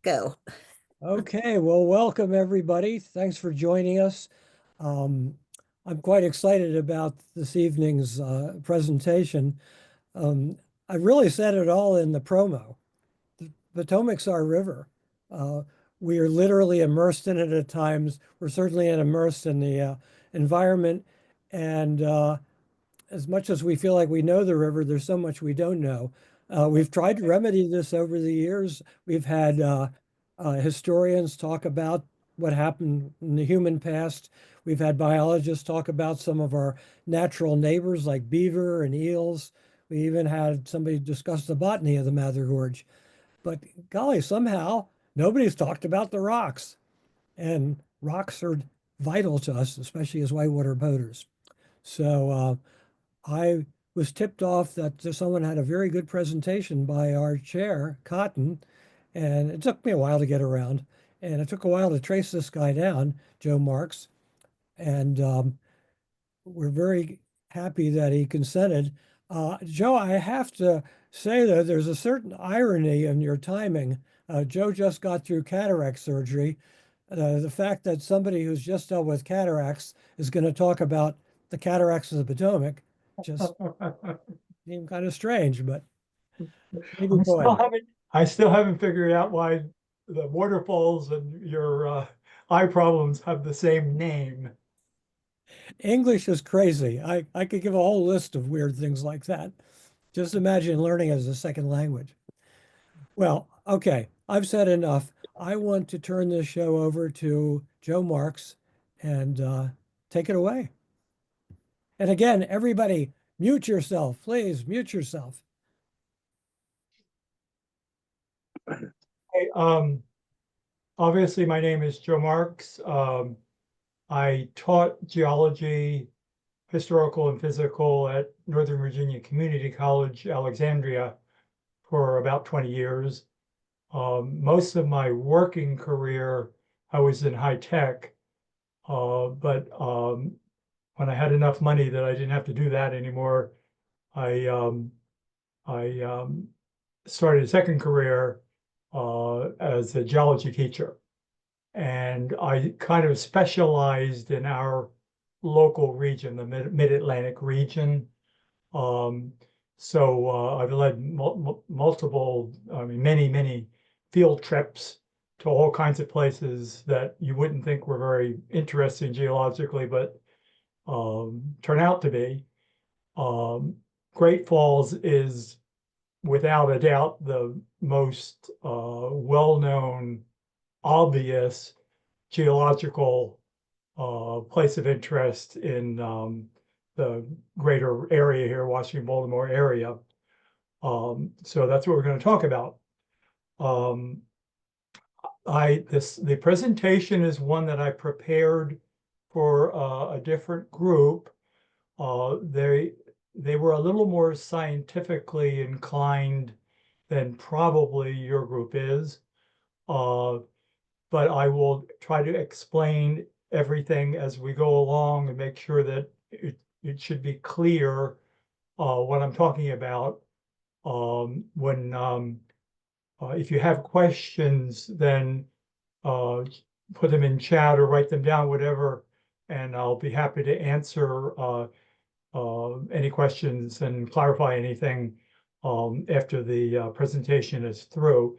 Go. Okay, well, welcome everybody. Thanks for joining us. Um, I'm quite excited about this evening's presentation. Um, I really said it all in the promo. The Potomac's our river. Uh, we are literally immersed in it at times. We're certainly immersed in the environment. And as much as we feel like we know the river, there's so much we don't know. We've tried to remedy this over the years. We've had historians talk about what happened in the human past. We've had biologists talk about some of our natural neighbors like beaver and eels. We even had somebody discuss the botany of the Mather Gorge. But golly, somehow nobody's talked about the rocks. And rocks are vital to us, especially as whitewater boaters. So I was tipped off that someone had a very good presentation by our chair, Cotton, and it took me a while to get around. And it took a while to trace this guy down, Joe Marx. And we're very happy that he consented. Joe, I have to say that there's a certain irony in your timing. Joe just got through cataract surgery. The fact that somebody who's just dealt with cataracts is going to talk about the cataracts of the Potomac just seemed kind of strange, but maybe I still poetic. haven't, I still haven't figured out why the waterfalls and your eye problems have the same name. English is crazy. I could give a whole list of weird things like that. Just imagine learning as a second language. Well, okay, I've said enough. I want to turn this show over to Joe Marks and take it away. And again, everybody, mute yourself, please mute yourself. Hey, obviously, my name is Joe Marks. I taught geology, historical and physical at Northern Virginia Community College, Alexandria, for about 20 years. Most of my working career, I was in high tech, but when I had enough money that I didn't have to do that anymore, I I started a second career as a geology teacher, and I kind of specialized in our local region, the Mid-Atlantic region. Um, I've led multiple, I mean, many field trips to all kinds of places that you wouldn't think were very interesting geologically, but turn out to be. Um, Great Falls is without a doubt the most well-known, obvious geological place of interest in the greater area here, Washington, Baltimore area. So that's what we're going to talk about. Um, the presentation is one that I prepared for a different group. They were a little more scientifically inclined than probably your group is. Uh, but I will try to explain everything as we go along and make sure that it should be clear what I'm talking about. When If you have questions, then uh, put them in chat or write them down, whatever, and I'll be happy to answer any questions and clarify anything after the presentation is through.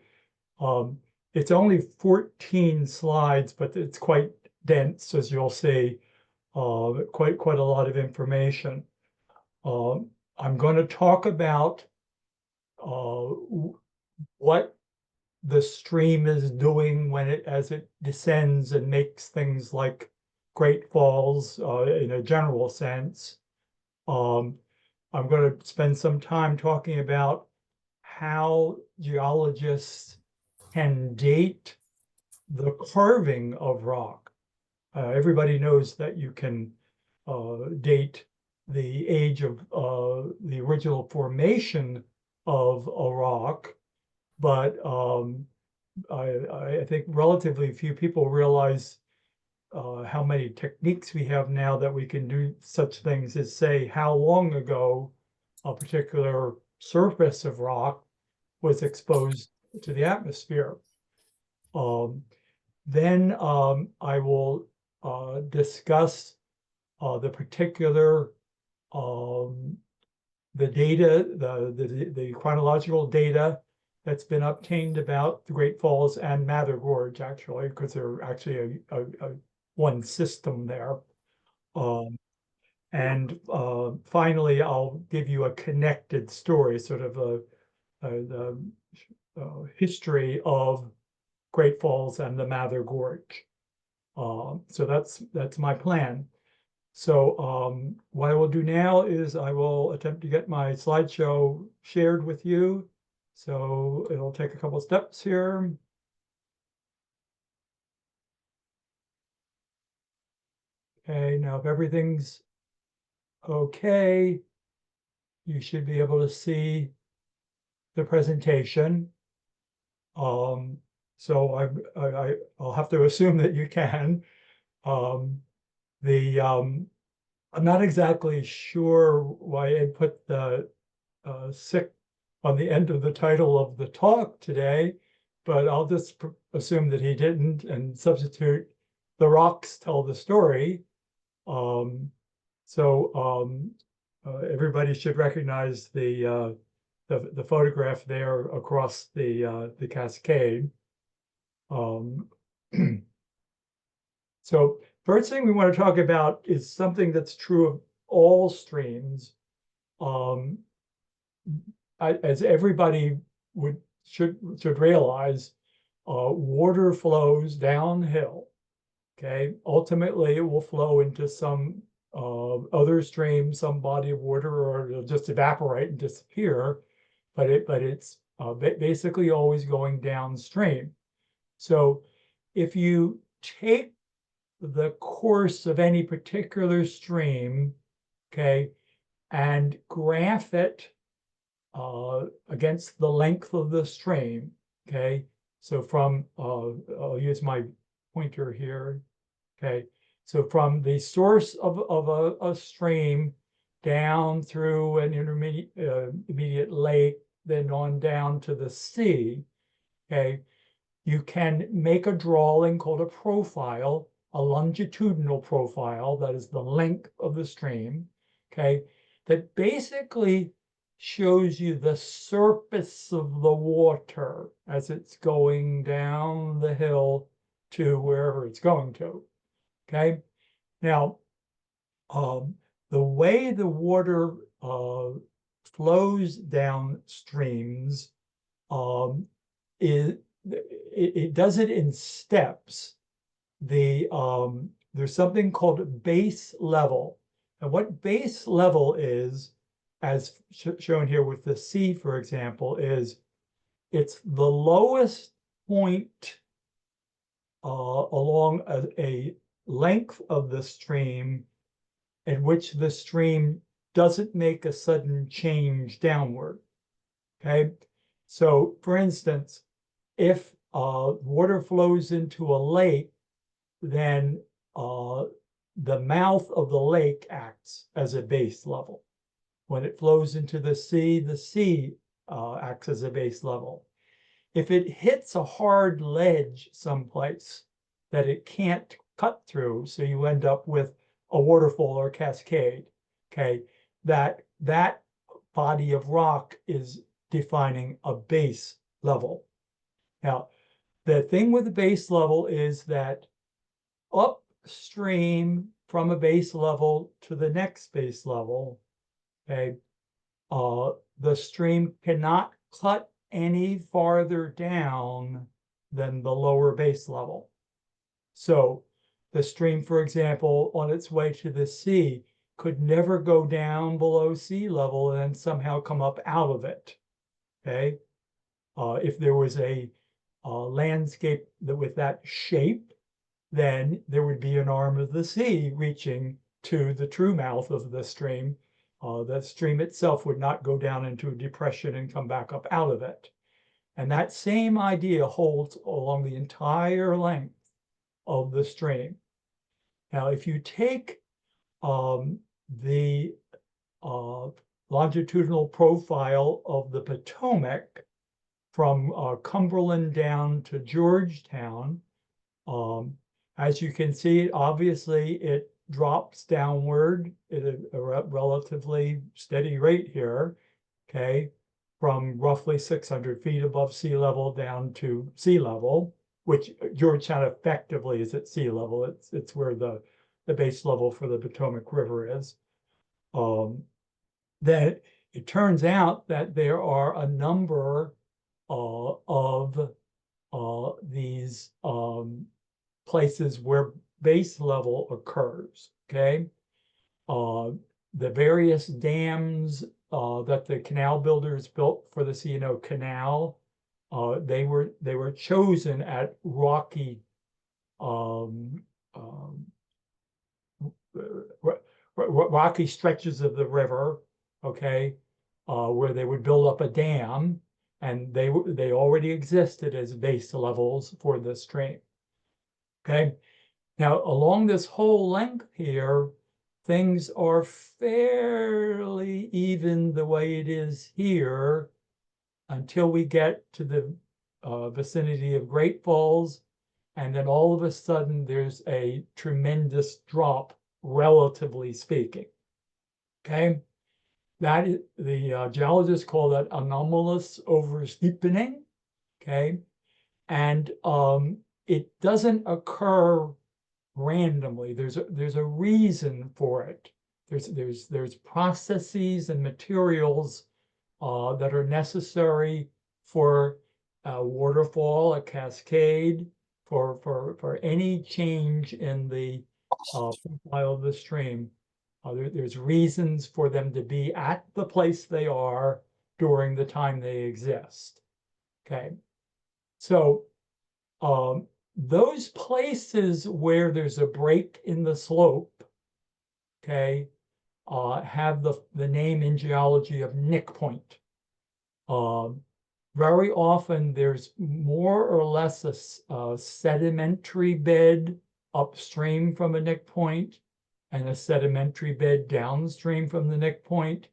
Um, it's only 14 slides, but it's quite dense, as you'll see, quite a lot of information. Um, I'm going to talk about uh, what the stream is doing as it descends and makes things like Great Falls in a general sense. Um, I'm going to spend some time talking about how geologists can date the carving of rock. Everybody knows that you can date the age of the original formation of a rock, but I think relatively few people realize how many techniques we have now that we can do such things as say how long ago a particular surface of rock was exposed to the atmosphere. Then I will discuss the particular the data, the chronological data that's been obtained about the Great Falls and Mather Gorge, actually, because they're actually a one system there. And finally, I'll give you a connected story, sort of the history of Great Falls and the Mather Gorge. So that's my plan. So what I will do now is I will attempt to get my slideshow shared with you. So it'll take a couple steps here. Okay, now if everything's okay, you should be able to see the presentation. So I'll have to assume that you can. Um, I'm not exactly sure why Ed put the sick on the end of the title of the talk today, but I'll just assume that he didn't and substitute "The Rocks Tell the Story." Um, Everybody should recognize the photograph there across the cascade. So first thing we want to talk about is something that's true of all streams. Um, as everybody should realize, water flows downhill. Okay, ultimately it will flow into some other stream, some body of water, or it'll just evaporate and disappear. But it's basically always going downstream. So if you take the course of any particular stream, okay, and graph it against the length of the stream, okay? So from, I'll use my pointer here, okay? So from the source of a stream down through an intermediate lake, then on down to the sea, okay? You can make a drawing called a profile, a longitudinal profile, that is the length of the stream, okay? That basically shows you the surface of the water as it's going down the hill to wherever it's going to, okay? Now, the way the water flows down streams is it does it in steps. There's something called base level. And what base level is, as shown here with the sea, for example, is it's the lowest point along a length of the stream in which the stream doesn't make a sudden change downward. Okay, so for instance, if water flows into a lake, then the mouth of the lake acts as a base level. When it flows into the sea acts as a base level. If it hits a hard ledge someplace that it can't cut through, so you end up with a waterfall or cascade, okay, that body of rock is defining a base level. Now, the thing with the base level is that upstream from a base level to the next base level, okay, the stream cannot cut any farther down than the lower base level. So the stream, for example, on its way to the sea could never go down below sea level and somehow come up out of it, okay? If there was a landscape with that shape, then there would be an arm of the sea reaching to the true mouth of the stream. The stream itself would not go down into a depression and come back up out of it. And that same idea holds along the entire length of the stream. Now, if you take the longitudinal profile of the Potomac, from Cumberland down to Georgetown. As you can see, obviously it drops downward at a relatively steady rate here, okay, from roughly 600 feet above sea level down to sea level, which Georgetown effectively is at sea level. It's where the base level for the Potomac River is. That it turns out that there are a number of these places where base level occurs, okay? The various dams that the canal builders built for the C&O Canal, they were chosen at rocky um, um, rocky stretches of the river, okay, where they would build up a dam, and they already existed as base levels for the stream. Okay, now along this whole length here, things are fairly even the way it is here until we get to the vicinity of Great Falls, and then all of a sudden there's a tremendous drop, relatively speaking. Okay, that is, the geologists call that anomalous oversteepening. Okay, and it doesn't occur randomly. There's a reason for it. There's processes and materials that are necessary for a waterfall, a cascade, for any change in the profile of the stream. There's reasons for them to be at the place they are during the time they exist. Okay, so those places where there's a break in the slope, okay, have the name in geology of nick point. Very often there's more or less a sedimentary bed upstream from a nick point and a sedimentary bed downstream from the nick point.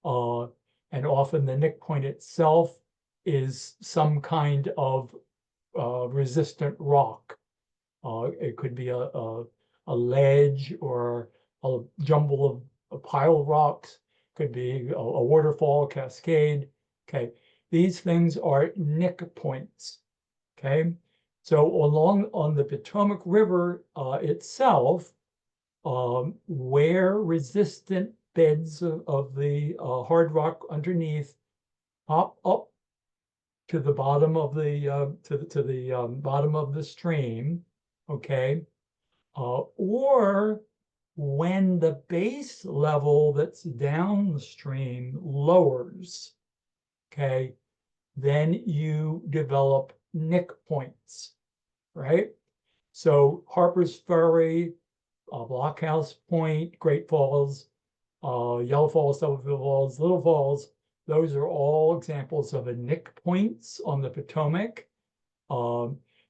And often the nick point itself is some kind of resistant rock. It could be a ledge or a jumble of a pile of rocks, could be a waterfall, cascade. Okay, these things are nick points. Okay, so along on the Potomac River itself, where resistant beds of the hard rock underneath pop up to the bottom of the to the bottom of the stream, okay, or when the base level that's downstream lowers, okay, then you develop nick points, right? So Harper's Ferry, Blockhouse Point, Great Falls, Yellow Falls, Stubblefield Falls, Little Falls, those are all examples of a nick points on the Potomac.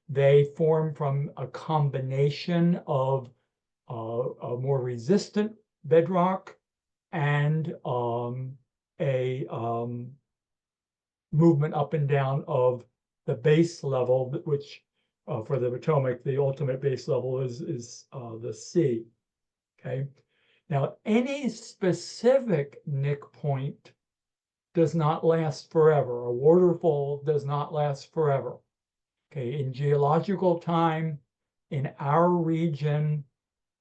They form from a combination of a more resistant bedrock and a movement up and down of the base level, which for the Potomac, the ultimate base level is the sea. Okay. Now, any specific nick point does not last forever. A waterfall does not last forever. Okay, in geological time, in our region,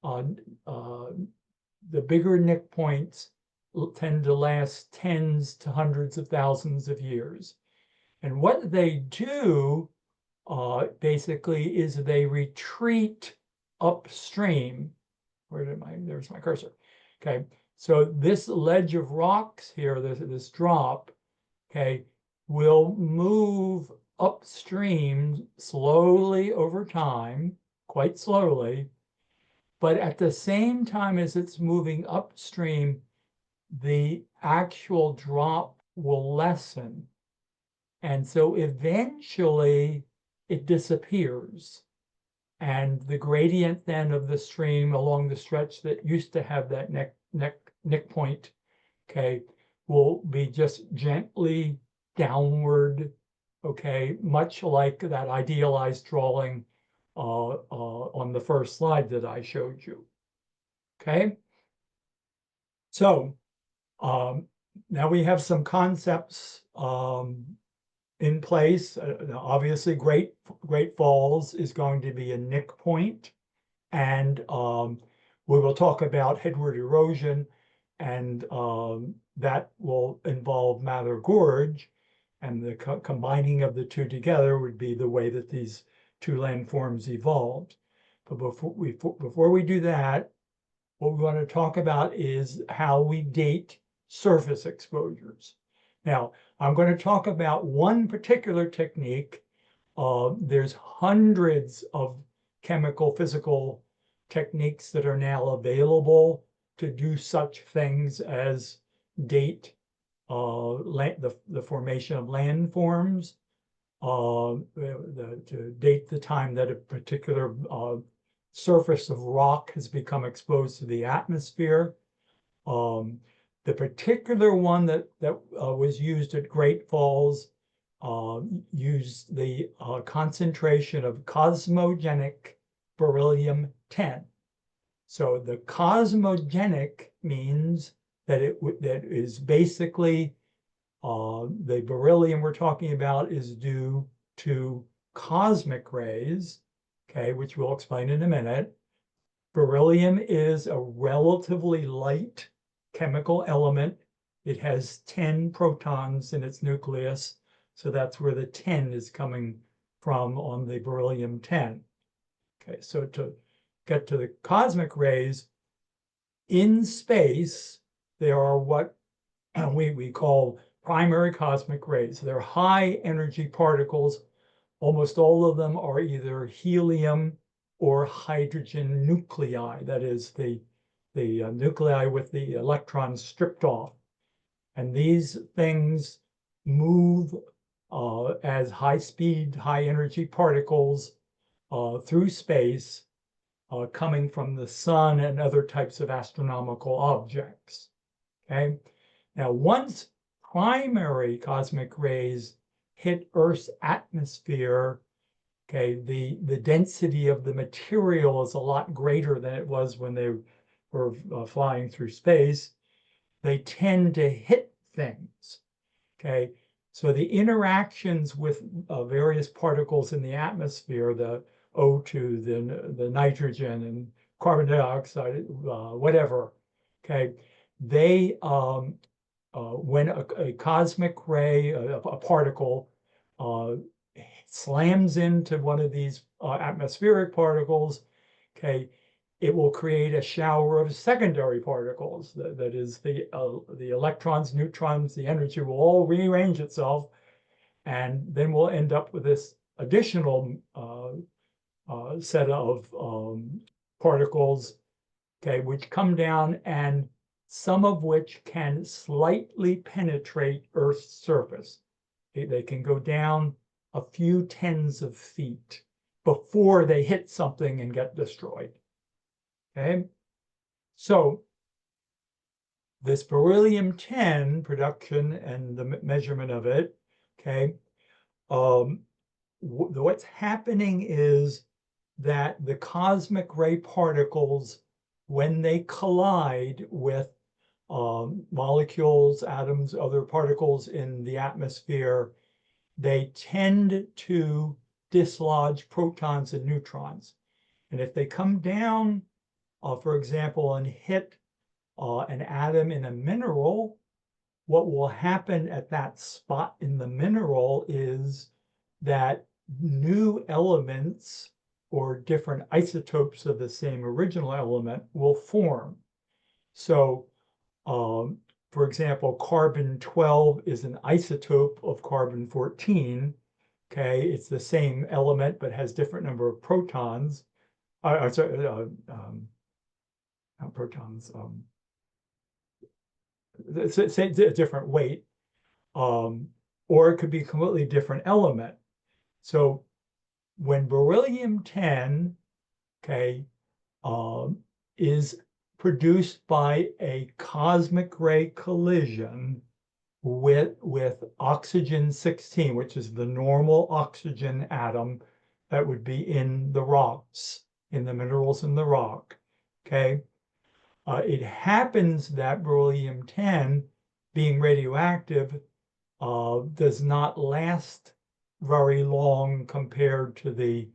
the bigger nick points tend to last tens to hundreds of thousands of years. And what they do basically is they retreat upstream. There's my cursor. Okay, so this ledge of rocks here, this drop, okay, will move upstream slowly over time, quite slowly, but at the same time as it's moving upstream, the actual drop will lessen. And so eventually it disappears. And the gradient then of the stream along the stretch that used to have that nick point, okay, will be just gently downward okay, much like that idealized drawing on the first slide that I showed you, okay? So now we have some concepts in place. Obviously, Great Falls is going to be a nick point, and we will talk about headward erosion, and that will involve Mather Gorge, and the combining of the two together would be the way that these two landforms evolved. But before we do that, what we want to talk about is how we date surface exposures. Now, I'm going to talk about one particular technique. There's hundreds of chemical, physical techniques that are now available to do such things as date the formation of landforms, to date the time that a particular surface of rock has become exposed to the atmosphere. The particular one that was used at Great Falls used the concentration of cosmogenic beryllium-10. So the cosmogenic means that that is basically the beryllium we're talking about is due to cosmic rays, okay, which we'll explain in a minute. Beryllium is a relatively light chemical element. It has 10 protons in its nucleus, so that's where the 10 is coming from on the beryllium-10. Okay, so to get to the cosmic rays, in space, there are what we call primary cosmic rays. They're high energy particles. Almost all of them are either helium or hydrogen nuclei. That is the nuclei with the electrons stripped off. And these things move as high-speed, high-energy particles through space, coming from the sun and other types of astronomical objects. Okay. Now, once primary cosmic rays hit Earth's atmosphere, okay, the density of the material is a lot greater than it was when they were flying through space. They tend to hit things, okay? So the interactions with various particles in the atmosphere, the O2, the nitrogen and carbon dioxide, whatever, okay, they, when a cosmic ray, a particle, slams into one of these atmospheric particles, okay, it will create a shower of secondary particles. That is the electrons, neutrons, the energy will all rearrange itself, and then we'll end up with this additional set of particles, okay, which come down, and some of which can slightly penetrate Earth's surface. They can go down a few tens of feet before they hit something and get destroyed. Okay, so this beryllium-10 production and the measurement of it, okay, what's happening is that the cosmic ray particles, when they collide with molecules, atoms, other particles in the atmosphere, they tend to dislodge protons and neutrons. And if they come down, for example, and hit an atom in a mineral, what will happen at that spot in the mineral is that new elements or different isotopes of the same original element will form. So, for example, carbon-12 is an isotope of carbon-14. Okay, it's the same element but has different number of protons. Sorry, not protons. Say a different weight, or it could be a completely different element. So when beryllium-10, okay, is produced by a cosmic ray collision with oxygen 16, which is the normal oxygen atom that would be in the rocks, in the minerals in the rock. Okay. It happens that beryllium-10, being radioactive, does not last very long compared to the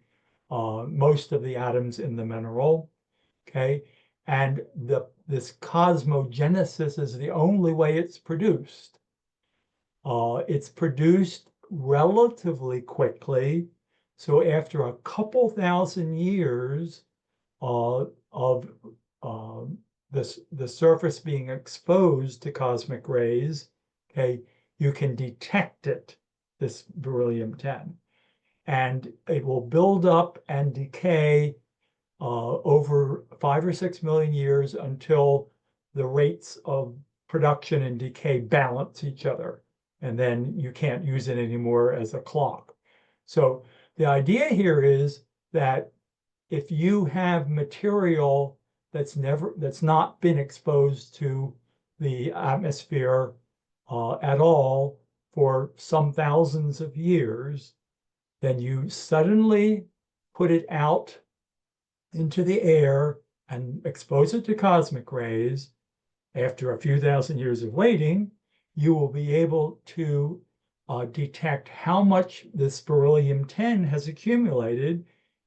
most of the atoms in the mineral. Okay, and this cosmogenesis is the only way it's produced. It's produced relatively quickly. So after a couple thousand years of the surface being exposed to cosmic rays, okay, you can detect it, this beryllium-10. And it will build up and decay over 5 or 6 million years until the rates of production and decay balance each other. And then you can't use it anymore as a clock. So the idea here is that if you have material that's not been exposed to the atmosphere at all for some thousands of years, then you suddenly put it out into the air and expose it to cosmic rays. After a few thousand years of waiting, you will be able to detect how much this beryllium-10 has accumulated,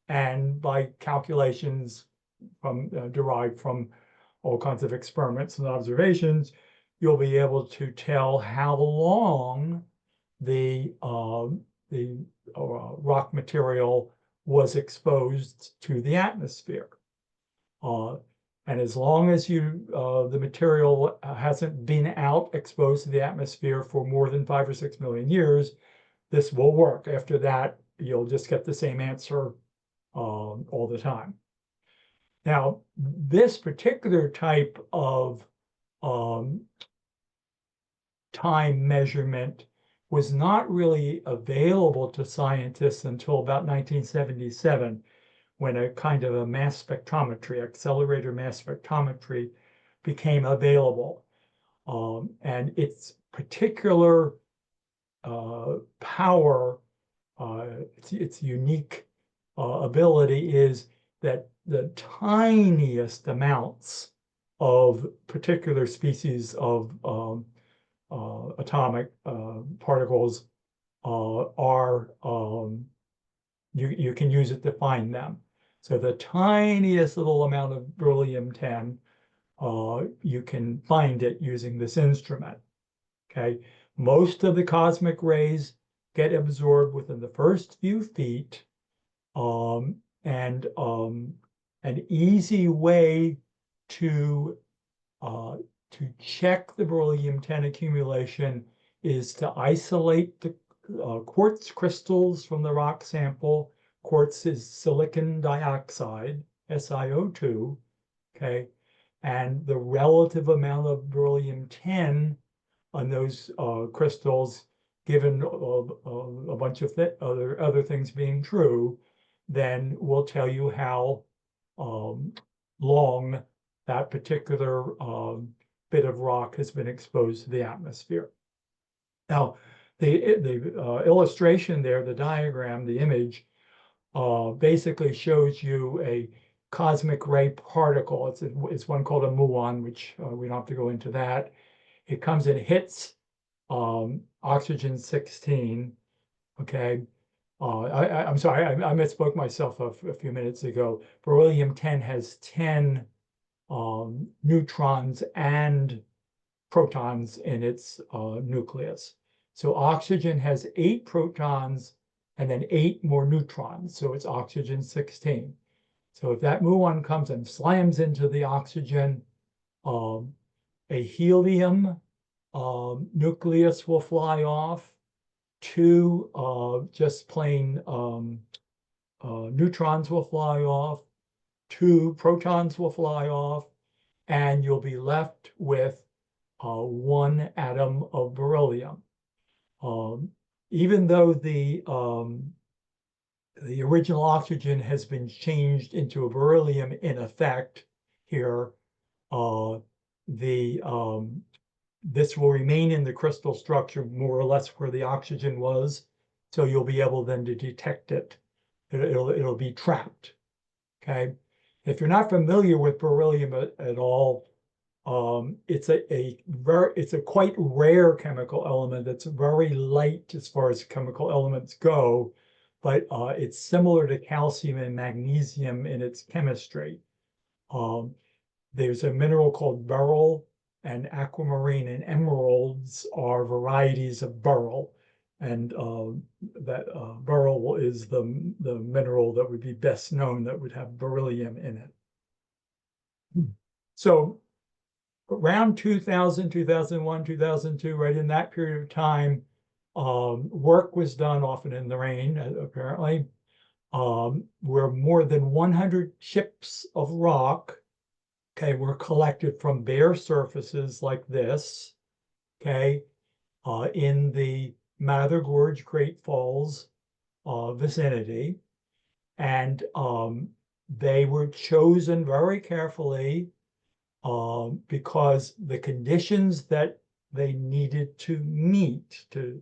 and by calculations derived from all kinds of experiments and observations, you'll be able to tell how long the rock material was exposed to the atmosphere. And as long as the material hasn't been out exposed to the atmosphere for more than 5 or 6 million years, this will work. After that, you'll just get the same answer all the time. Now, this particular type of time measurement was not really available to scientists until about 1977, when a kind of a mass spectrometry, accelerator mass spectrometry, became available. And its particular power, its unique ability is that the tiniest amounts of particular species of atomic particles are you can use it to find them. So the tiniest little amount of beryllium-10, you can find it using this instrument. Okay, most of the cosmic rays get absorbed within the first few feet, and an easy way to check the beryllium-10 accumulation is to isolate the quartz crystals from the rock sample. Quartz is silicon dioxide, SiO2, okay? And the relative amount of beryllium-10 on those crystals, given a bunch of other things being true, then will tell you how long that particular bit of rock has been exposed to the atmosphere. Now, the illustration there, the diagram, the image, basically shows you a cosmic ray particle. It's one called a muon, which we don't have to go into that. It comes and hits oxygen 16. Okay. I'm sorry, I misspoke myself a few minutes ago. Beryllium-10 has 10 neutrons and protons in its nucleus. So oxygen has 8 protons and then 8 more neutrons. So it's oxygen 16. So if that muon comes and slams into the oxygen, a helium nucleus will fly off. 2 just plain neutrons will fly off. 2 protons will fly off, and you'll be left with 1 atom of beryllium. Even though the original oxygen has been changed into a beryllium in effect here, the this will remain in the crystal structure more or less where the oxygen was. So you'll be able then to detect it. It'll be trapped. Okay. If you're not familiar with beryllium at all, it's a quite rare chemical element that's very light as far as chemical elements go, but it's similar to calcium and magnesium in its chemistry. There's a mineral called beryl, and aquamarine and emeralds are varieties of beryl. And that beryl is the mineral that would be best known that would have beryllium in it. So around 2000, 2001, 2002, right in that period of time, work was done often in the rain, apparently, where more than 100 chips of rock, okay, were collected from bare surfaces like this, okay, in the Mather Gorge Great Falls vicinity. And they were chosen very carefully because the conditions that they needed to meet to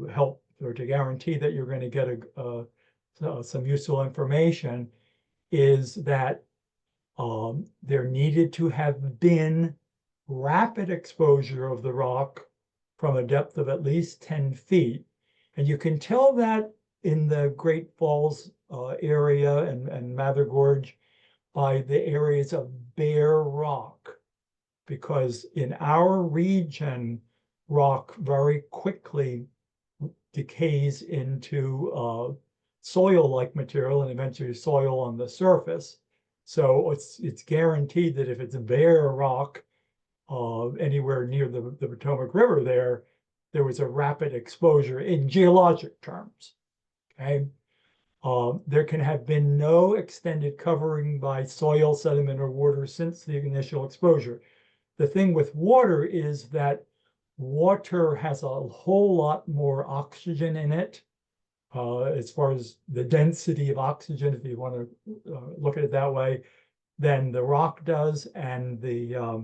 help or to guarantee that you're going to get some useful information is that there needed to have been rapid exposure of the rock from a depth of at least 10 feet. And you can tell that in the Great Falls area and Mather Gorge by the areas of bare rock, because in our region, rock very quickly decays into soil-like material and eventually soil on the surface. So it's guaranteed that if it's bare rock anywhere near the Potomac River there was a rapid exposure in geologic terms, okay? There can have been no extended covering by soil, sediment, or water since the initial exposure. The thing with water is that water has a whole lot more oxygen in it, as far as the density of oxygen, if you want to look at it that way, than the rock does, and the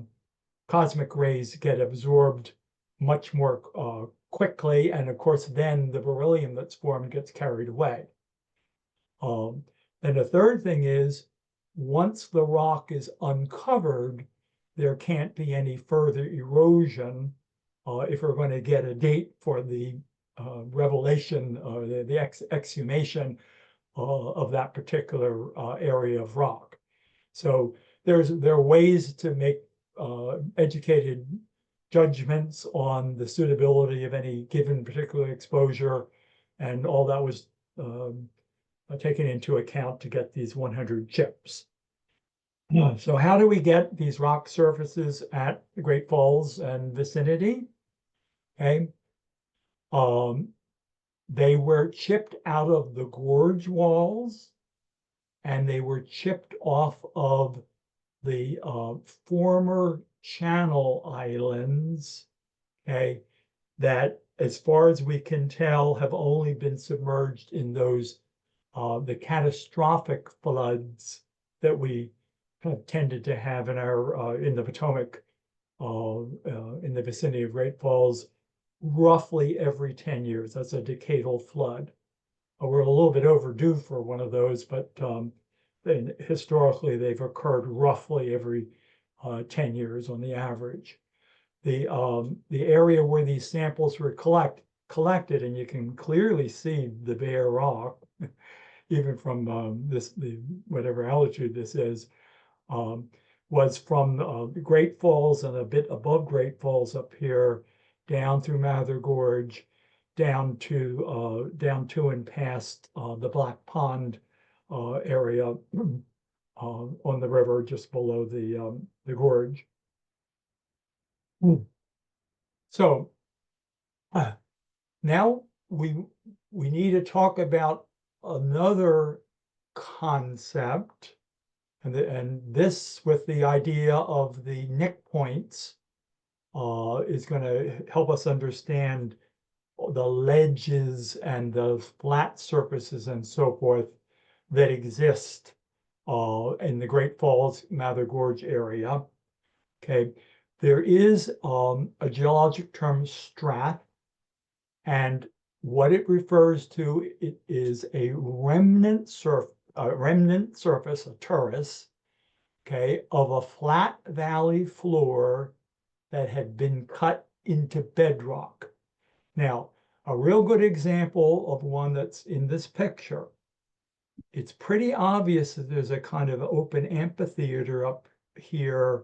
cosmic rays get absorbed much more quickly. And of course, then the beryllium that's formed gets carried away. And the third thing is, once the rock is uncovered, there can't be any further erosion if we're going to get a date for the revelation, the exhumation of that particular area of rock. So there are ways to make educated judgments on the suitability of any given particular exposure, and all that was taken into account to get these 100 chips. So how do we get these rock surfaces at the Great Falls and vicinity? Okay. They were chipped out of the gorge walls, and they were chipped off of the former channel islands, okay, that as far as we can tell have only been submerged in those the catastrophic floods that we have tended to have in our in the Potomac in the vicinity of Great Falls roughly every 10 years. That's a decadal flood. We're a little bit overdue for one of those, but historically they've occurred roughly every 10 years on the average. The area where these samples were collected, and you can clearly see the bare rock, even from whatever altitude this is, was from the Great Falls and a bit above Great Falls up here, down through Mather Gorge, down to and past the Black Pond area on the river just below the gorge. So now we need to talk about another concept, and this with the idea of the nick points is going to help us understand the ledges and the flat surfaces and so forth that exist in the Great Falls, Mather Gorge area. Okay, There is a geologic term, strath, and what it refers to it is a remnant surface, a terrace, okay, of a flat valley floor that had been cut into bedrock. Now, a real good example of one that's in this picture, it's pretty obvious that there's a kind of open amphitheater up here,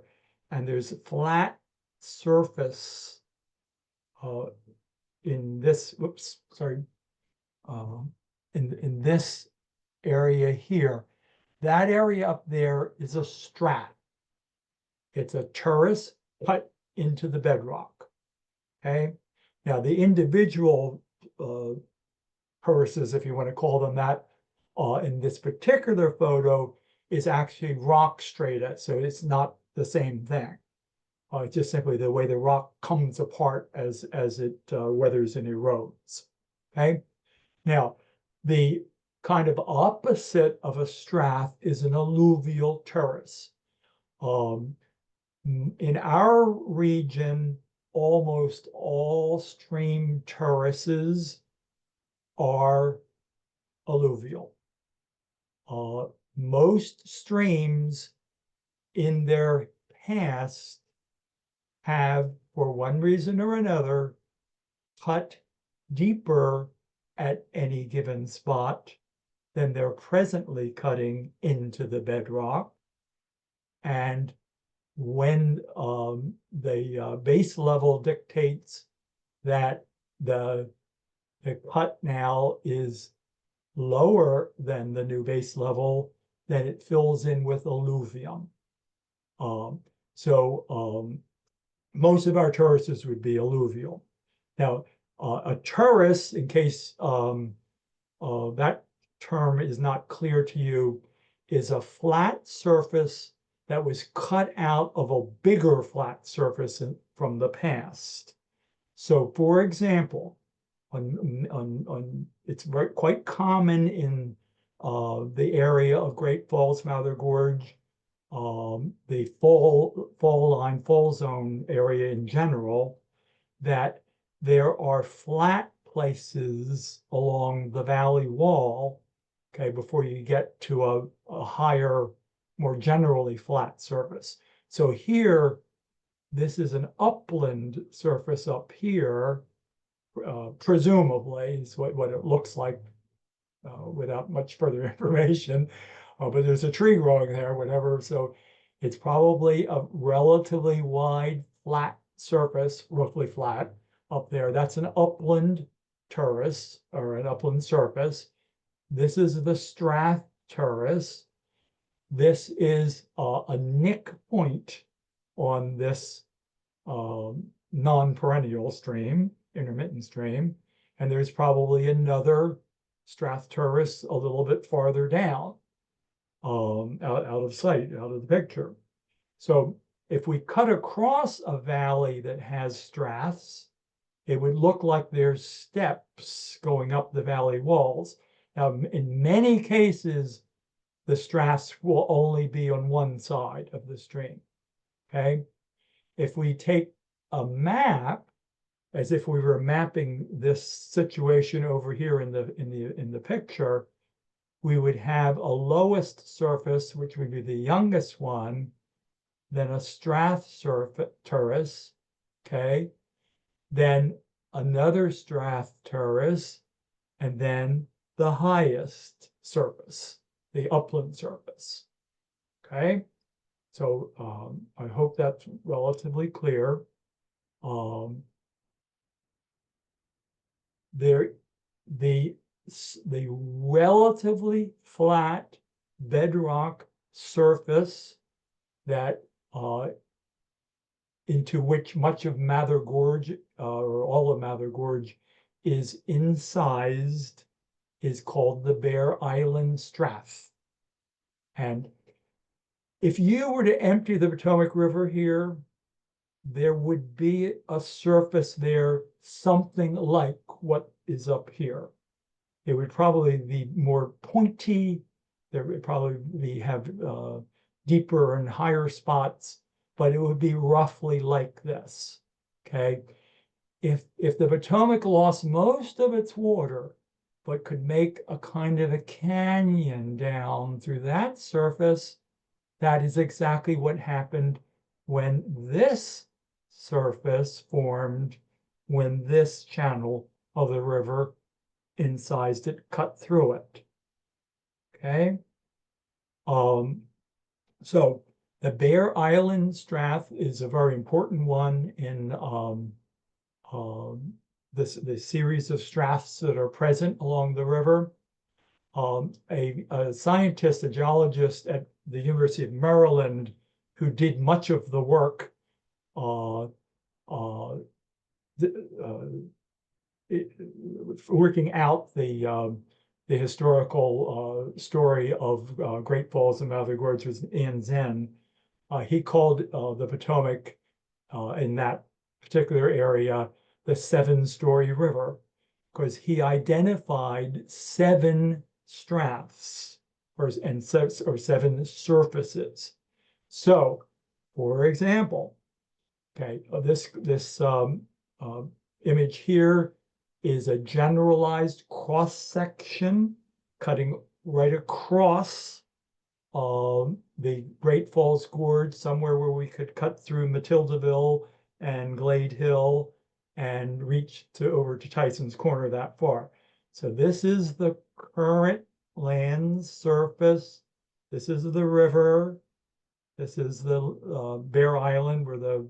and there's a flat surface in this, whoops, sorry, in this area here. That area up there is a strath. It's a terrace cut into the bedrock. Okay. Now the individual terraces, if you want to call them that, in this particular photo is actually rock strata, so it's not the same thing. It's just simply the way the rock comes apart as it weathers and erodes. Okay. Now, the kind of opposite of a strath is an alluvial terrace. In our region, almost all stream terraces are alluvial. Most streams in their past have, for one reason or another, cut deeper at any given spot than they're presently cutting into the bedrock. And when the base level dictates that the cut now is lower than the new base level, then it fills in with alluvium. Most of our terraces would be alluvial. Now, a terrace, in case that term is not clear to you, is a flat surface that was cut out of a bigger flat surface from the past. So, for example, it's quite common in the area of Great Falls, Mather Gorge, the fall zone area in general, that there are flat places along the valley wall, okay, before you get to a higher, more generally flat surface. So here, this is an upland surface up here, presumably is what it looks like without much further information. But there's a tree growing there, whatever. So it's probably a relatively wide, flat surface, roughly flat up there. That's an upland terrace or an upland surface. This is the strath terrace. This is a nick point on this non-perennial stream, intermittent stream. And there's probably another strath terrace a little bit farther down, out of sight, out of the picture. So if we cut across a valley that has straths, it would look like there's steps going up the valley walls. Now, in many cases, the straths will only be on one side of the stream. Okay. If we take a map, as if we were mapping this situation over here in the picture, we would have a lowest surface, which would be the youngest one, then a strath terrace, okay, then another strath terrace, and then the highest surface, the upland surface, okay? So I hope that's relatively clear. The relatively flat bedrock surface that into which much of Mather Gorge or all of Mather Gorge is incised is called the Bear Island Strath. And if you were to empty the Potomac River here, there would be a surface there, something like what is up here. It would probably be more pointy. There would probably have deeper and higher spots, but it would be roughly like this, okay? If the Potomac lost most of its water, but could make a kind of a canyon down through that surface, that is exactly what happened when this surface formed, when this channel of the river incised it, cut through it. Okay. So the Bear Island Strath is a very important one in the series of straths that are present along the river. A scientist, a geologist at the University of Maryland, who did much of the work uh, uh, working out the historical story of Great Falls and Mother Gorges in Zen. He called the Potomac in that particular area the seven-story river, because he identified seven straths or seven surfaces. So, for example, okay, this image here is a generalized cross section cutting right across the Great Falls Gorge, somewhere where we could cut through Matildaville and Glade Hill and reach over to Tyson's Corner that far. So this is the current land surface. This is the river. This is the Bear Island where the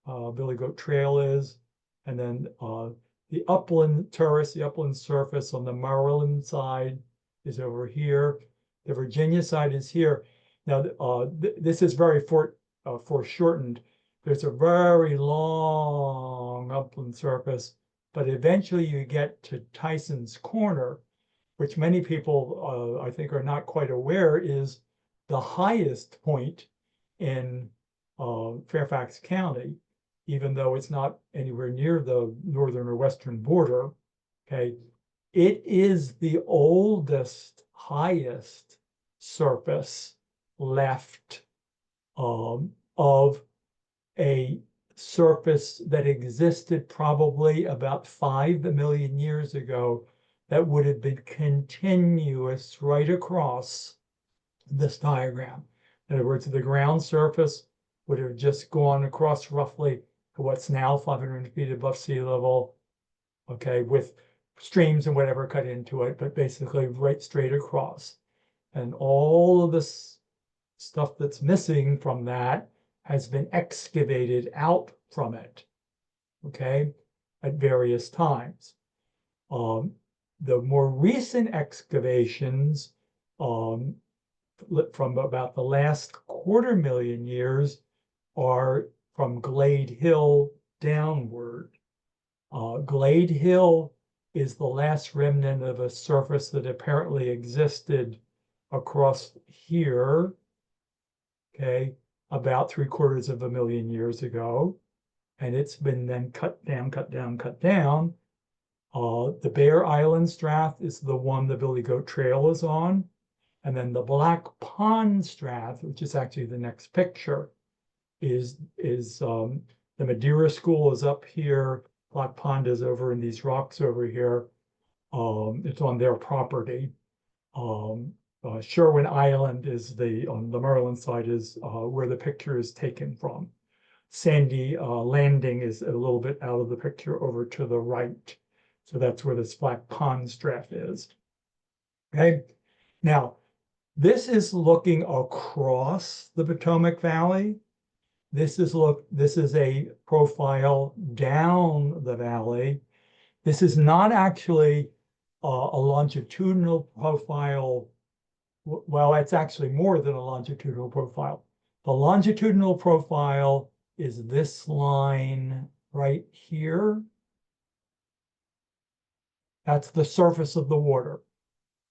Billy Goat Trail is. And then the upland terrace, the upland surface on the Maryland side is over here. The Virginia side is here. Now, this is very foreshortened. There's a very long upland surface, but eventually you get to Tyson's Corner, which many people, I think, are not quite aware is the highest point in Fairfax County, even though it's not anywhere near the northern or western border. Okay, it is the oldest, highest surface left of a surface that existed probably about 5 million years ago that would have been continuous right across this diagram. In other words, the ground surface would have just gone across roughly to what's now 500 feet above sea level, okay, with streams and whatever cut into it, but basically right straight across. And all of this stuff that's missing from that has been excavated out from it, okay, at various times. The more recent excavations from about the last 250,000 years are from Glade Hill downward. Glade Hill is the last remnant of a surface that apparently existed across here, okay, about 750,000 years ago. And it's been then cut down, cut down, cut down. The Bear Island Strath is the one the Billy Goat Trail is on. And then the Black Pond Strath, which is actually the next picture, is the Madeira School is up here. Black Pond is over in these rocks over here. It's on their property. Sherwin Island is on the Maryland side is where the picture is taken from. Sandy Landing is a little bit out of the picture over to the right. So that's where this Black Pond Strath is. Okay. Now, this is looking across the Potomac Valley. This is a profile down the valley. This is not actually a longitudinal profile. Well, it's actually more than a longitudinal profile. The longitudinal profile is this line right here. That's the surface of the water.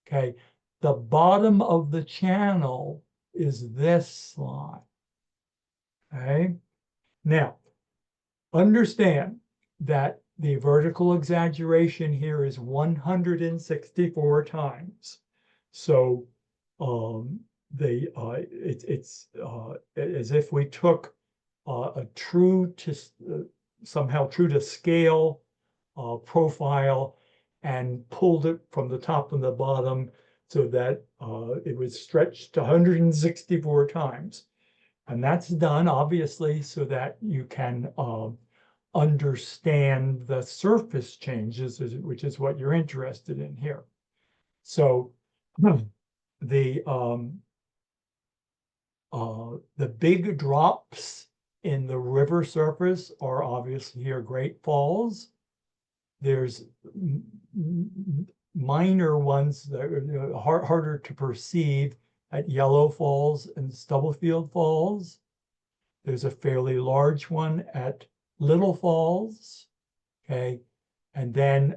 Okay. The bottom of the channel is this line. Okay. Now, understand that the vertical exaggeration here is 164 times. So it's as if we took a true to somehow true to scale profile and pulled it from the top and the bottom so that it was stretched 164 times. And that's done obviously so that you can understand the surface changes, which is what you're interested in here. So the big drops in the river surface are obviously here Great Falls. There's minor ones that are harder to perceive at Yellow Falls and Stubblefield Falls. There's a fairly large one at Little Falls, okay? And then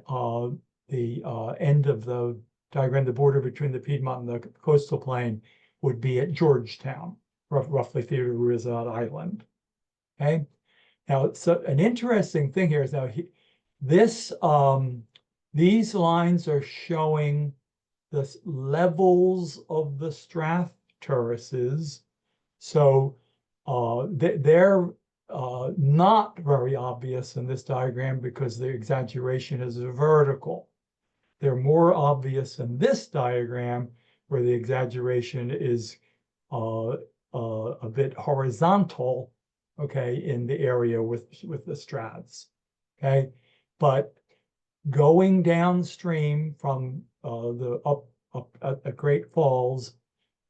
the end of the diagram, the border between the Piedmont and the coastal plain would be at Georgetown, roughly Theodore Roosevelt Island, okay? Now, so an interesting thing here is now these lines are showing the levels of the strath terraces. So they're not very obvious in this diagram because the exaggeration is vertical. They're more obvious in this diagram where the exaggeration is a bit horizontal, okay, in the area with the straths, okay? But going downstream from the up at Great Falls,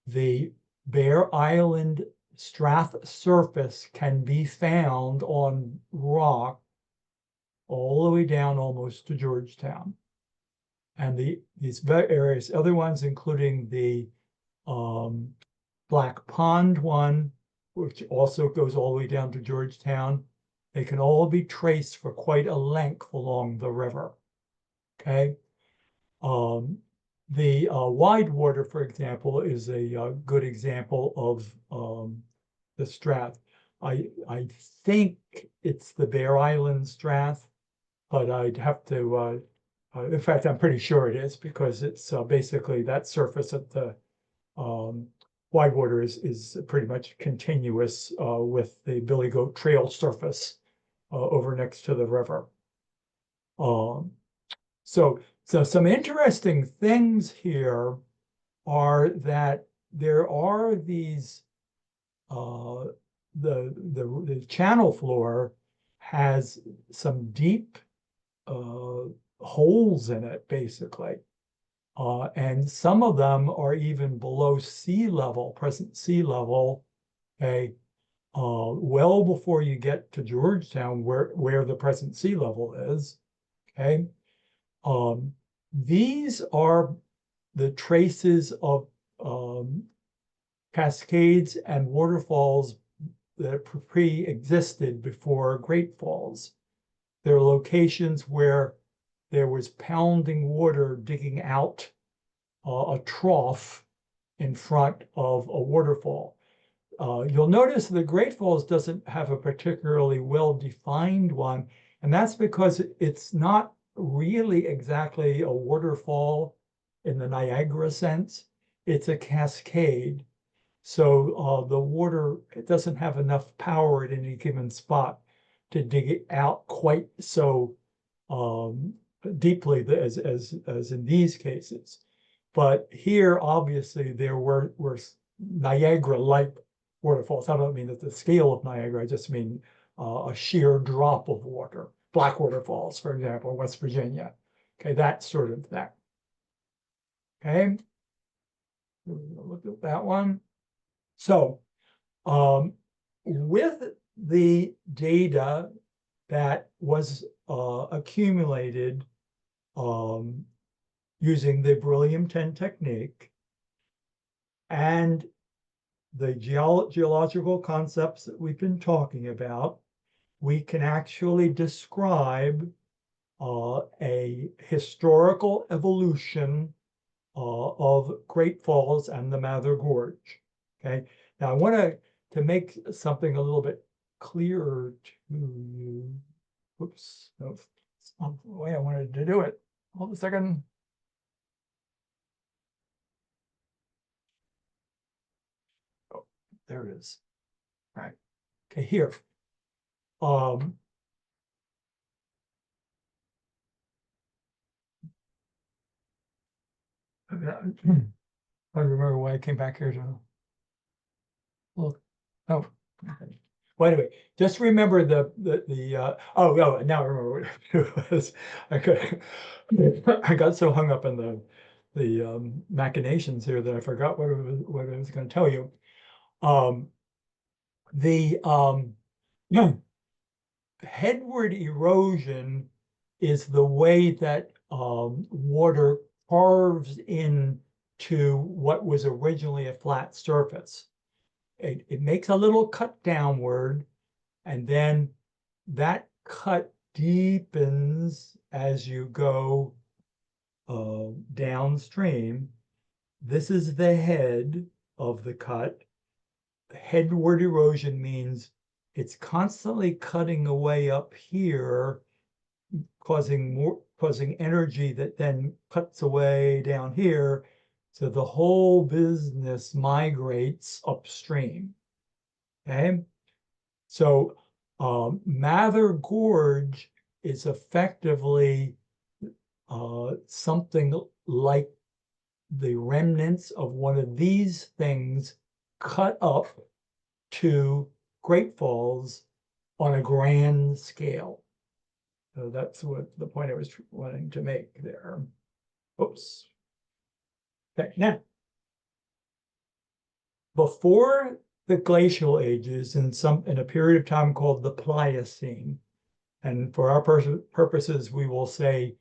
the Bear Island strath surface can be found on rock all the way down almost to Georgetown. And these various other ones, including the Black Pond one, which also goes all the way down to Georgetown, they can all be traced for quite a length along the river, okay? The wide water, for example, is a good example of the strath. I think it's the Bear Island strath, but I'd have to, in fact, I'm pretty sure it is because it's basically that surface at the wide water is pretty much continuous with the Billy Goat Trail surface over next to the river. So some interesting things here are that there are these the channel floor has some deep holes in it, basically. And some of them are even below sea level, present sea level, okay, well before you get to Georgetown, where the present sea level is, okay? These are the traces of cascades and waterfalls that pre-existed before Great Falls. There are locations where there was pounding water digging out a trough in front of a waterfall. You'll notice the Great Falls doesn't have a particularly well-defined one, and that's because it's not really exactly a waterfall in the Niagara sense. It's a cascade. So the water, it doesn't have enough power at any given spot to dig it out quite so deeply as in these cases. But here, obviously, there were Niagara-like waterfalls. I don't mean at the scale of Niagara, I just mean a sheer drop of water. Blackwater Falls, for example, West Virginia. Okay, that sort of thing. Okay, look at that one. So with the data that was accumulated using the Beryllium 10 technique and the geological concepts that we've been talking about, we can actually describe a historical evolution of Great Falls and the Mather Gorge. Okay, now I want to make something a little bit clearer to you. Whoops, no, it's not the way I wanted to do it. Hold a second. Oh, there it is. All right. to here. Um, I remember why I came back here to look. Oh, okay. Well, anyway, just remember oh, now I remember what it was. I could, I got so hung up in the machinations here that I forgot what I was going to tell you. Um, the headward erosion is the way that water carves into what was originally a flat surface. It makes a little cut downward, and then that cut deepens as you go downstream. This is the head of the cut. Headward erosion means it's constantly cutting away up here, causing energy that then cuts away down here. So the whole business migrates upstream. Okay. So Mather Gorge is effectively something like the remnants of one of these things cut up to Great Falls on a grand scale. So that's what the point I was wanting to make there. Oops. Okay, now, before the glacial ages, in a period of time called the Pliocene, and for our purposes, we will say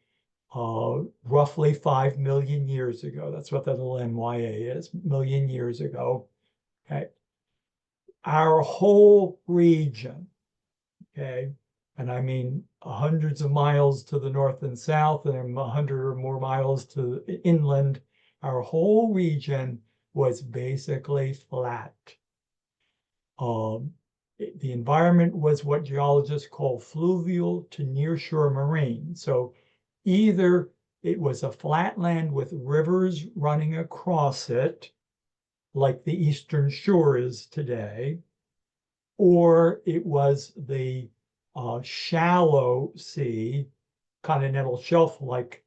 roughly 5 million years ago. That's what that little MYA is, million years ago. Okay. Our whole region, okay, and I mean hundreds of miles to the north and south, and 100 or more miles to inland, our whole region was basically flat. The environment was what geologists call fluvial to nearshore marine. So either it was a flatland with rivers running across it, like the Eastern Shore is today, or it was the shallow sea, continental shelf-like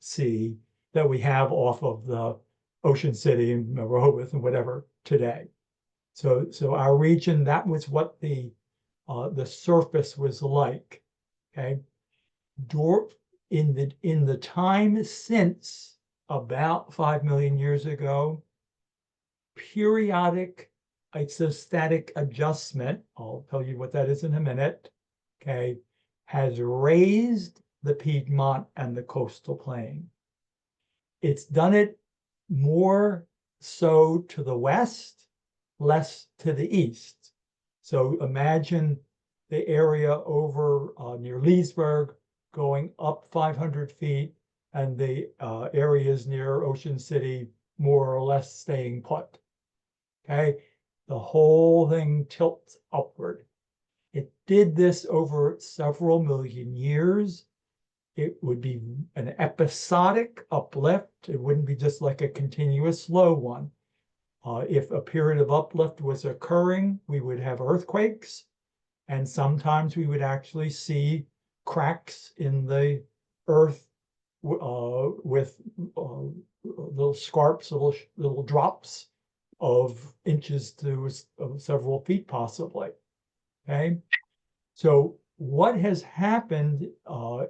sea that we have off of the Ocean City and Rehoboth and whatever today. So our region, that was what the surface was like. Okay, in the time since about 5 million years ago, periodic isostatic adjustment, I'll tell you what that is in a minute, okay, has raised the Piedmont and the coastal plain. It's done it more so to the west, less to the east. So imagine the area over near Leesburg going up 500 feet, and the areas near Ocean City more or less staying put. Okay, the whole thing tilts upward. It did this over several million years. It would be an episodic uplift. It wouldn't be just like a continuous slow one. If a period of uplift was occurring, we would have earthquakes, and sometimes we would actually see cracks in the earth with little scarps, little drops of inches to several feet possibly. Okay, so what has happened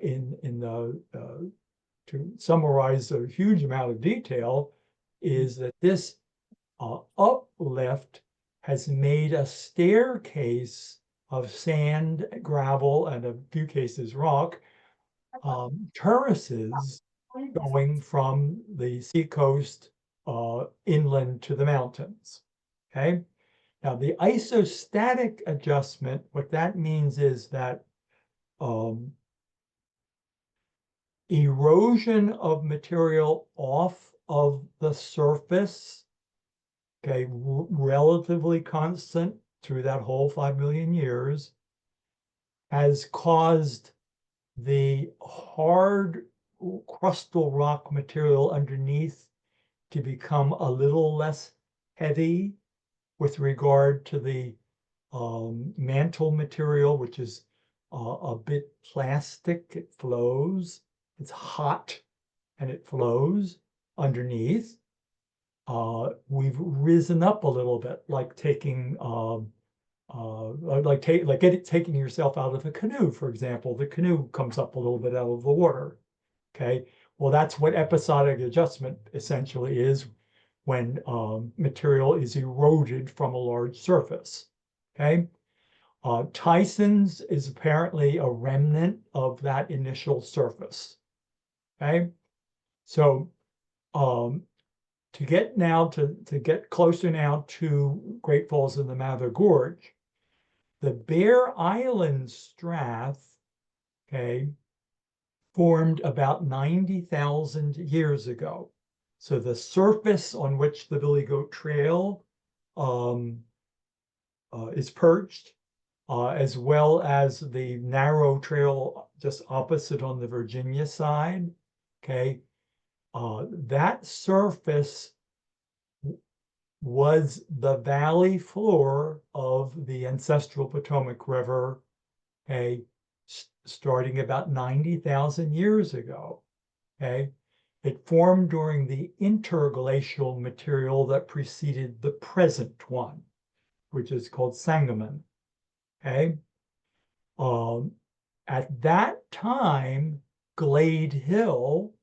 in the to summarize a huge amount of detail is that this uplift has made a staircase of sand, gravel, and a few cases rock, terraces going from the seacoast inland to the mountains. Okay. Now the isostatic adjustment, what that means is that erosion of material off of the surface, okay, relatively constant through that whole 5 million years, has caused the hard crustal rock material underneath to become a little less heavy with regard to the mantle material, which is a bit plastic. It flows. It's hot and it flows underneath. We've risen up a little bit, like taking taking yourself out of a canoe, for example. The canoe comes up a little bit out of the water. Okay. Well, that's what episodic adjustment essentially is when material is eroded from a large surface. Okay. Tyson's is apparently a remnant of that initial surface. Okay. So to get closer now to Great Falls in the Mather Gorge, the Bear Island Strath, okay, formed about 90,000 years ago. So the surface on which the Billy Goat Trail is perched, as well as the narrow trail just opposite on the Virginia side, okay, that surface was the valley floor of the ancestral Potomac River, okay, starting about 90,000 years ago, okay? It formed during the interglacial material that preceded the present one, which is called Sangamon, okay? At that time, Glade Hill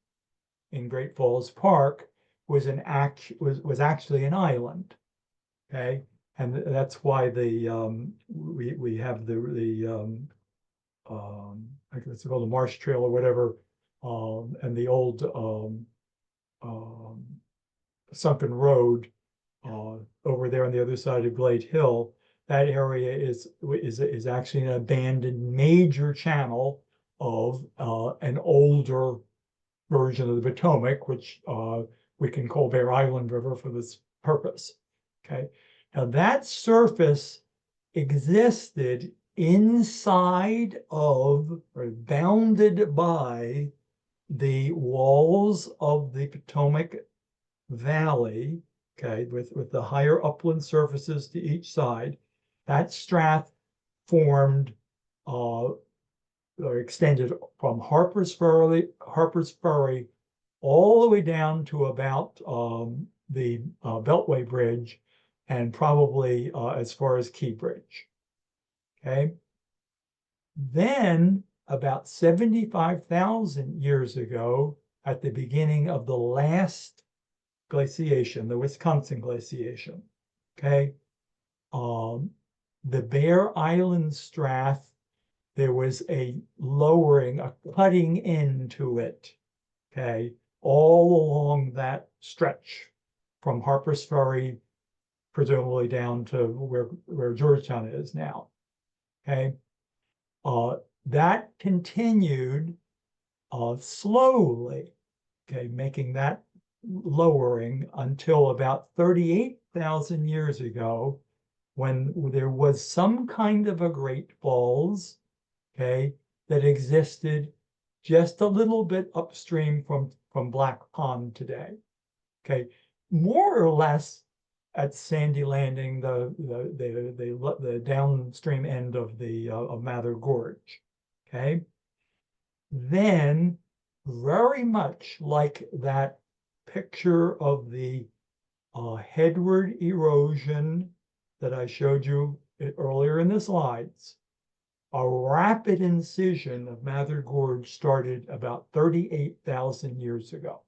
in Great Falls Park was actually an island, okay? And that's why we have I guess it's called the Marsh Trail or whatever, and the old um, sunken road over there on the other side of Glade Hill. That area is actually an abandoned major channel of an older version of the Potomac, which we can call Bear Island River for this purpose. Okay, now that surface existed inside of or bounded by the walls of the Potomac Valley, okay, with the higher upland surfaces to each side. That strath formed or extended from Harper's Ferry all the way down to about the Beltway Bridge and probably as far as Key Bridge. Okay. Then about 75,000 years ago, at the beginning of the last glaciation, the Wisconsin glaciation, okay, the Bear Island Strath, there was a lowering, a cutting into it, okay, all along that stretch from Harper's Ferry, presumably down to where Georgetown is now, okay. That continued slowly, okay, making that lowering until about 38,000 years ago, when there was some kind of a Great Falls, okay, that existed just a little bit upstream from Black Pond today, okay, more or less at Sandy Landing, the downstream end of the of Mather Gorge, okay. Then, very much like that picture of the headward erosion that I showed you earlier in the slides, a rapid incision of Mather Gorge started about 38,000 years ago.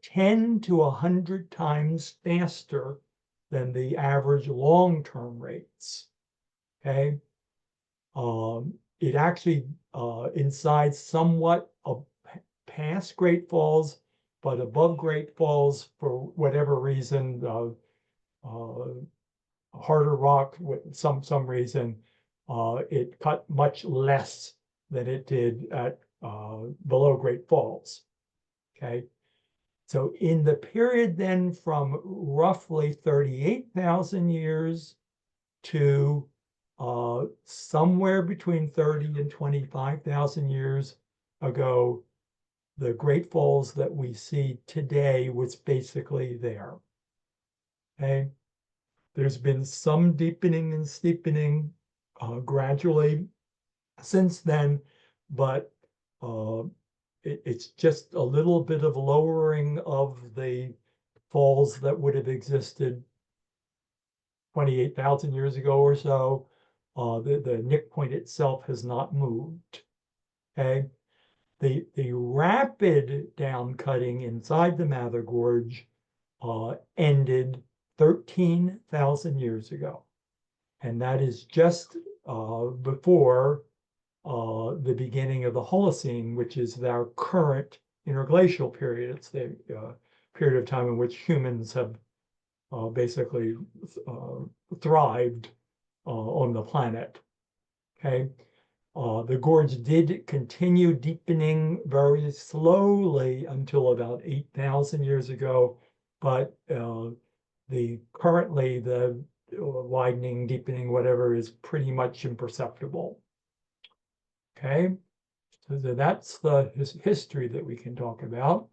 10 to 100 times faster than the average long-term rates, okay? It actually incides somewhat past Great Falls, but above Great Falls for whatever reason, harder rock with some reason, it cut much less than it did at below Great Falls, okay? So in the period then from roughly 38,000 years to somewhere between 30 and 25,000 years ago, the Great Falls that we see today was basically there. Okay. There's been some deepening and steepening gradually since then, but it's just a little bit of lowering of the falls that would have existed 28,000 years ago or so. The Nick Point itself has not moved. Okay. The rapid downcutting inside the Mather Gorge ended 13,000 years ago. And that is just before the beginning of the Holocene, which is our current interglacial period. It's the period of time in which humans have basically thrived on the planet. Okay. The gorge did continue deepening very slowly until about 8,000 years ago, but currently the widening, deepening, whatever, is pretty much imperceptible. Okay, so that's the history that we can talk about.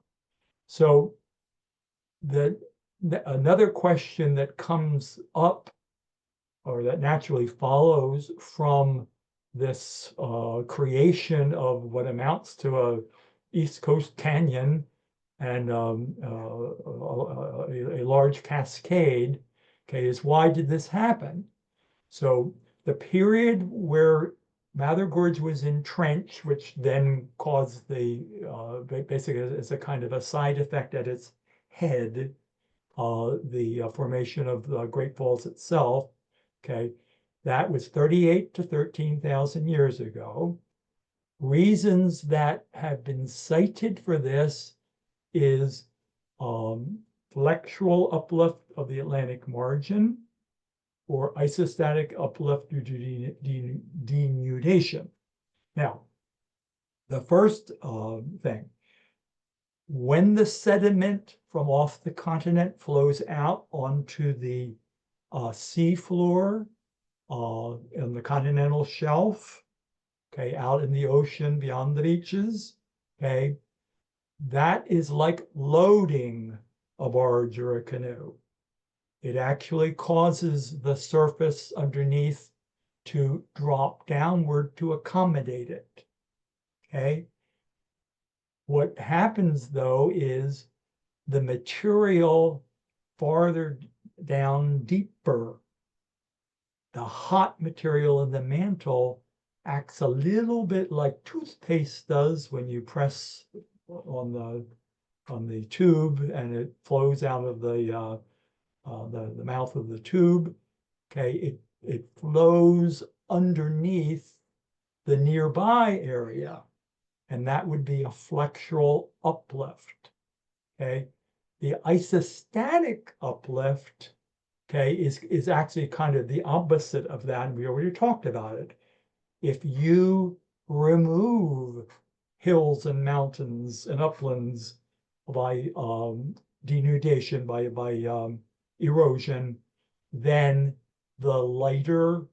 So another question that comes up, or that naturally follows from this creation of what amounts to a East Coast canyon and a large cascade, okay, is why did this happen? So the period where Mather Gorge was entrenched, which then caused the basically as a kind of a side effect at its head, the formation of the Great Falls itself. Okay, that was 38 to 13,000 years ago. Reasons that have been cited for this is flexural uplift of the Atlantic margin or isostatic uplift due to denudation. Now, the first thing, when the sediment from off the continent flows out onto the seafloor in the continental shelf, okay, out in the ocean beyond the beaches, okay, that is like loading a barge or a canoe. It actually causes the surface underneath to drop downward to accommodate it, okay? What happens though is the material farther down deeper, the hot material in the mantle acts a little bit like toothpaste does when you press on the tube and it flows out of the mouth of the tube. Okay, it flows underneath the nearby area, and that would be a flexural uplift. Okay, the isostatic uplift, okay, is actually kind of the opposite of that, and we already talked about it. If you remove hills and mountains and uplands by denudation, by erosion, then the lighter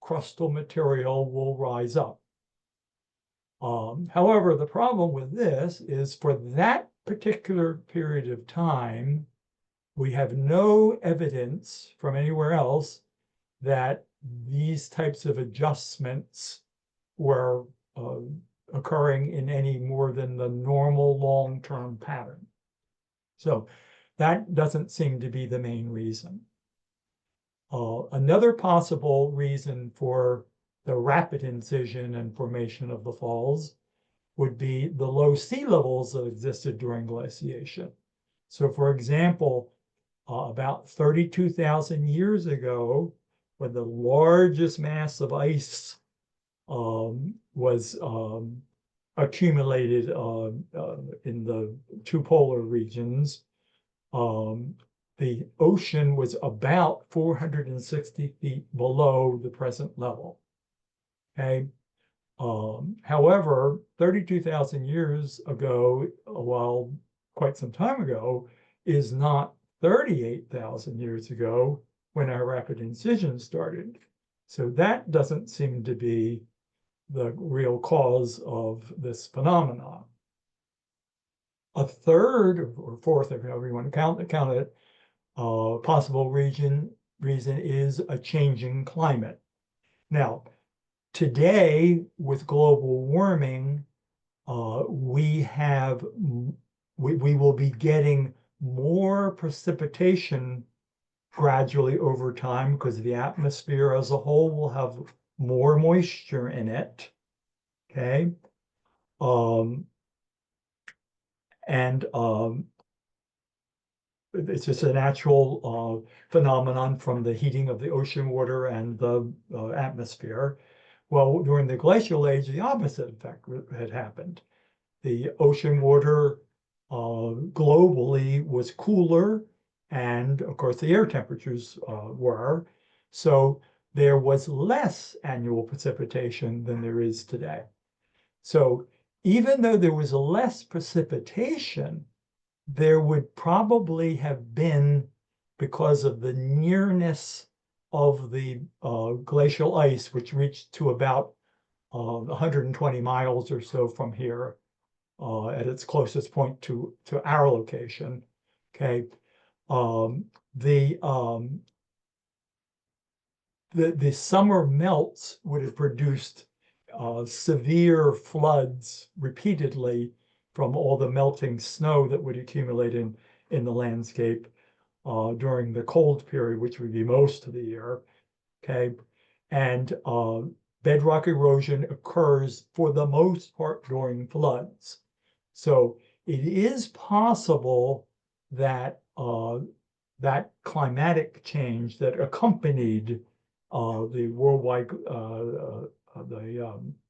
crustal material will rise up. However, the problem with this is for that particular period of time, we have no evidence from anywhere else that these types of adjustments were occurring in any more than the normal long-term pattern. So that doesn't seem to be the main reason. Another possible reason for the rapid incision and formation of the falls would be the low sea levels that existed during glaciation. So for example, about 32,000 years ago, when the largest mass of ice was accumulated in the two polar regions, the ocean was about 460 feet below the present level. Okay. However, 32,000 years ago, well, quite some time ago, is not 38,000 years ago when our rapid incision started. So that doesn't seem to be the real cause of this phenomenon. A third or fourth, however you want to count it, possible reason reason is a changing climate. Now, today with global warming, we will be getting more precipitation gradually over time because the atmosphere as a whole will have more moisture in it. Okay. And it's just a natural phenomenon from the heating of the ocean water and the atmosphere. Well, during the glacial age, the opposite effect had happened. The ocean water globally was cooler, and of course the air temperatures were. So there was less annual precipitation than there is today. So even though there was less precipitation, there would probably have been, because of the nearness of the glacial ice, which reached to about 120 miles or so from here, at its closest point to our location. Okay, um, the um, the summer melts would have produced severe floods repeatedly from all the melting snow that would accumulate in the landscape during the cold period, which would be most of the year. Okay, and bedrock erosion occurs for the most part during floods. So it is possible that that climatic change that accompanied the worldwide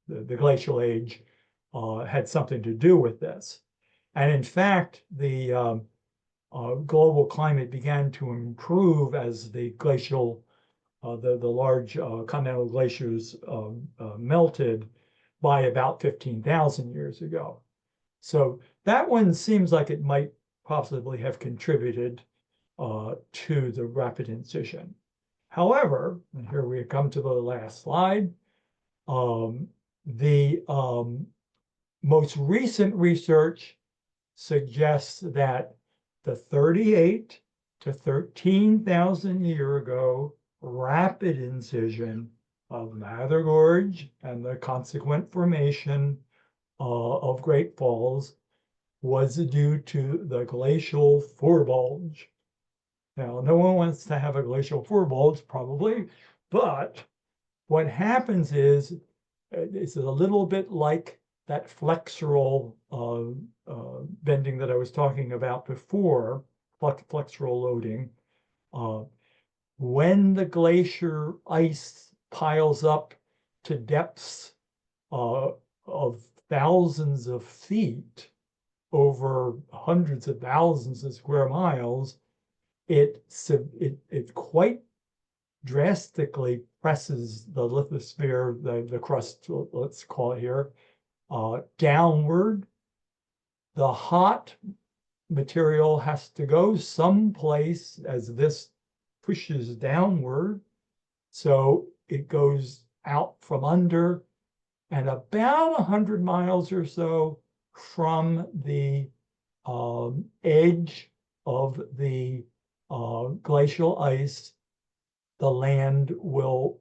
the glacial age had something to do with this. And in fact, the global climate began to improve as the glacial the large continental glaciers melted by about 15,000 years ago. So that one seems like it might possibly have contributed to the rapid incision. However, and here we come to the last slide, the most recent research suggests that the 38 to 13,000 year ago rapid incision of Mather Gorge and the consequent formation of Great Falls was due to the glacial forebulge. Now, no one wants to have a glacial forebulge, probably, but what happens is it's a little bit like that flexural bending that I was talking about before, flexural loading. When the glacier ice piles up to depths of thousands of feet over hundreds of thousands of square miles, it quite drastically presses the lithosphere, the crust, let's call it here, downward. The hot material has to go someplace as this pushes downward. So it goes out from under and about 100 miles or so from the edge of the glacial ice, the land will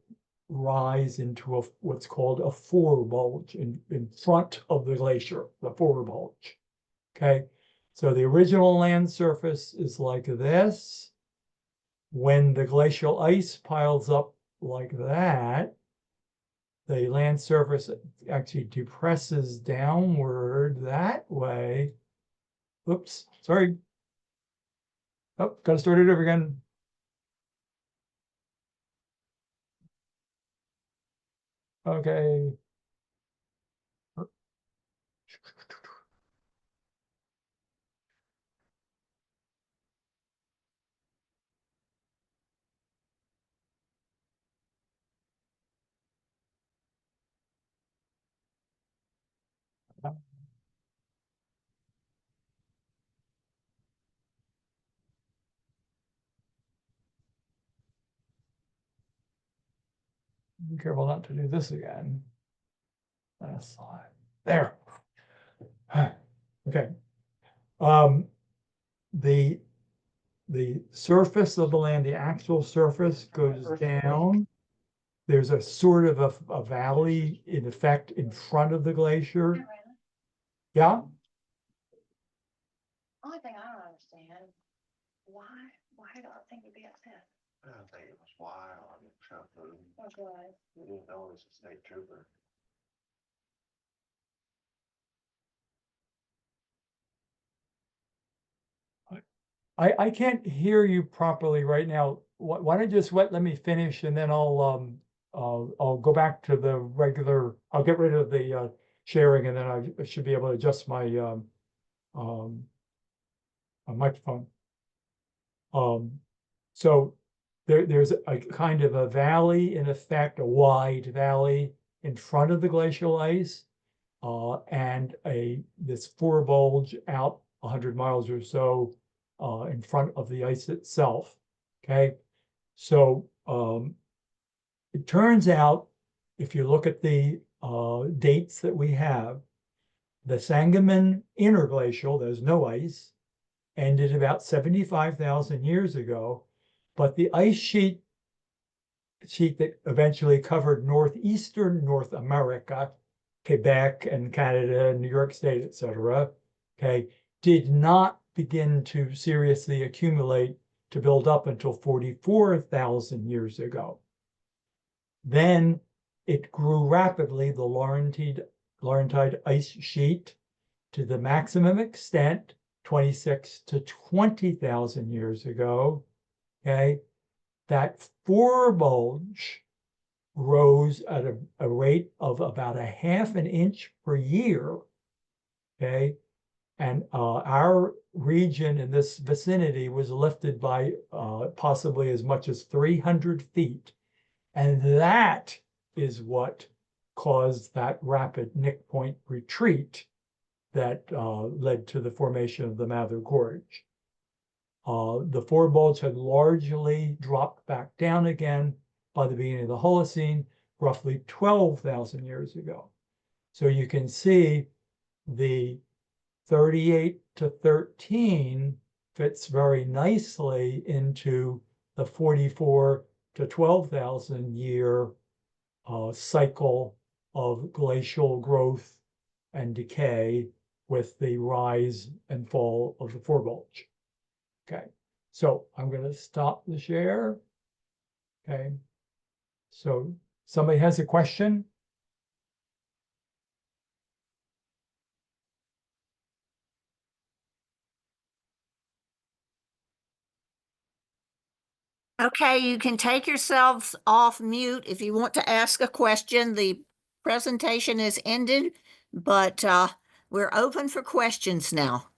rise into what's called a forebulge in front of the glacier, the forebulge. Okay, so the original land surface is like this. When the glacial ice piles up like that, the land surface actually depresses downward that way. Oops, sorry. Oh, got to start it over again. Okay. Be careful not to do this again. Last slide. There. Okay. The the surface of the land, the actual surface goes down. There's a sort of a valley in effect in front of the glacier. Yeah, Only thing I don't understand, why do I think you'd be upset? I don't think it was wild on something. Okay. You didn't know it was a state trooper. I can't hear you properly right now. Why don't you just let me finish and then I'll go back to the regular, I'll get rid of the sharing and then I should be able to adjust my um, microphone. So there's a kind of a valley, in effect, a wide valley in front of the glacial ice, and this forebulge out 100 miles or so in front of the ice itself. Okay, so it turns out, if you look at the dates that we have, the Sangamon interglacial, there's no ice, ended about 75,000 years ago, but the ice sheet that eventually covered northeastern North America, Quebec and Canada and New York State, etc., okay, did not begin to seriously accumulate to build up until 44,000 years ago. Then it grew rapidly, the Laurentide ice sheet, to the maximum extent 26 to 20,000 years ago. Okay, that forebulge rose at a rate of about a half an inch per year. Okay, and our region in this vicinity was lifted by possibly as much as 300 feet. And that is what caused that rapid Nick Point retreat that led to the formation of the Mather Gorge. The forebulge had largely dropped back down again by the beginning of the Holocene, roughly 12,000 years ago. So you can see the 38 to 13 fits very nicely into the 44 to 12,000 year cycle of glacial growth and decay with the rise and fall of the forebulge. Okay, so I'm going to stop the share. Okay, so somebody has a question? Okay, you can take yourselves off mute if you want to ask a question. The presentation is ended, but we're open for questions now.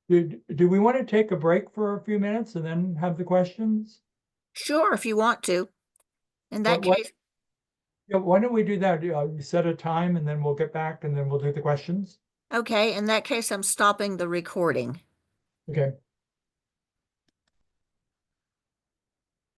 Do we want to take a break for a few minutes and then have the questions? Sure, if you want to. In that What- case, Yeah, why don't we do that? You set a time and then we'll get back and then we'll do the questions. okay, in that case, I'm stopping the recording. Okay.